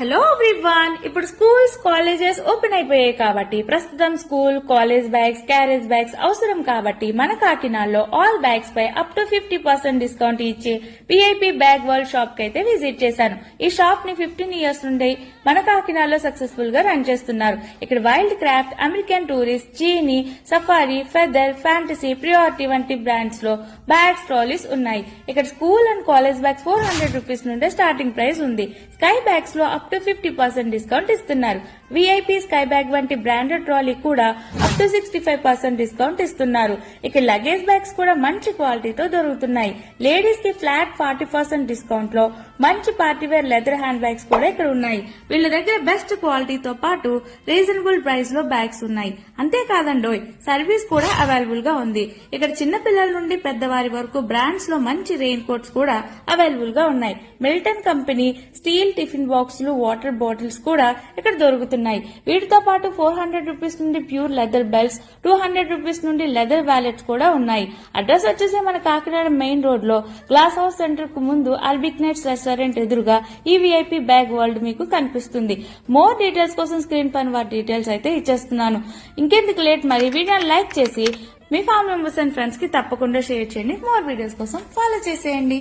Hello everyone, ఇప్పుడు schools colleges open అయిపోయాయి కాబట్టి ప్రస్తుతం school college bags carriage bags అవసరం కాబట్టి మన కాకినాడలో ఆల్ బ్యాగ్స్ పై అప్ టు 50% డిస్కౌంట్ ఇచ్చే విఐపి బ్యాగ్ వరల్డ్ షాప్ కి అయితే విజిట్ చేశాను. ఈ షాప్ ని 15 ఇయర్స్ నుండి మన కాకినాడలో సక్సెస్ఫుల్ గా రన్ చేస్తున్నారు. ఇక్కడ wild craft, American tourist, genie, safari, feather, fantasy, priority వంటి బ్రాండ్స్ లో బ్యాగ్స్, ట్రాలీస్ ఉన్నాయి. ఇక్కడ school and college bags 400 rupees నుండే స్టార్టింగ్ ప్రైస్ ఉంది. స్కై బ్యాగ్స్ లో అప్ టు 50% డిస్కౌంట్ ఇస్తున్నారు. విఐపి స్కై బ్యాగ్ వంటి బ్రాండెడ్ ట్రాలీ కూడా అప్ టు 65% డిస్కౌంట్ ఇస్తున్నారు. ఇక లగేజ్ బ్యాగ్స్ కూడా మంచి క్వాలిటీతో దొరుకుతున్నాయి. లేడీస్ కి ఫ్లాట్ 40% డిస్కౌంట్ లో మంచి పార్టీవేర్ లెదర్ హ్యాండ్ బ్యాగ్స్ కూడా ఇక్కడ ఉన్నాయి. వీళ్ళ దగ్గర బెస్ట్ క్వాలిటీతో పాటు రీజనబుల్ ప్రైస్ లో బ్యాగ్స్ ఉన్నాయి. అంతేకాదండోయ్, సర్వీస్ కూడా అవైలబుల్ గా ఉంది. ఇక్కడ చిన్న పిల్లల నుండి పెద్దవారి వరకు బ్రాండ్స్ లో మంచి రెయిన్ కోట్స్ కూడా అవైలబుల్ గా ఉన్నాయి. మిల్టన్ కంపెనీ స్టీల్ టిఫిన్ బాక్సులు, వాటర్ బాటిల్స్ కూడా ఇక్కడ దొరుకుతున్నాయి. వీటితో పాటు 400 రూపీస్ నుండి ప్యూర్ లెదర్ బెల్ట్స్, 200 రూపీస్ నుండి లెదర్ వ్యాలెట్స్ కూడా ఉన్నాయి. అడ్రస్ వచ్చేసి మన కాకినాడ మెయిన్ రోడ్ లో గ్లాస్ హౌస్ సెంటర్ కు ముందు అల్బిక్ నైట్స్ రెస్టారెంట్ ఎదురుగా ఈ విఐపి బ్యాగ్ వరల్డ్ మీకు కనిపిస్తుంది. మోర్ డీటెయిల్స్ కోసం స్క్రీన్ పైన వాటి డీటెయిల్స్ అయితే ఇచ్చేస్తున్నాను. ఇంకెందుకు లేట్, మరి వీడియోని లైక్ చేసి మీ ఫ్యామిలీ మెంబర్స్ అండ్ ఫ్రెండ్స్ కి తప్పకుండా షేర్ చేయండి. మోర్ వీడియోస్ కోసం ఫాలో చేసేయండి.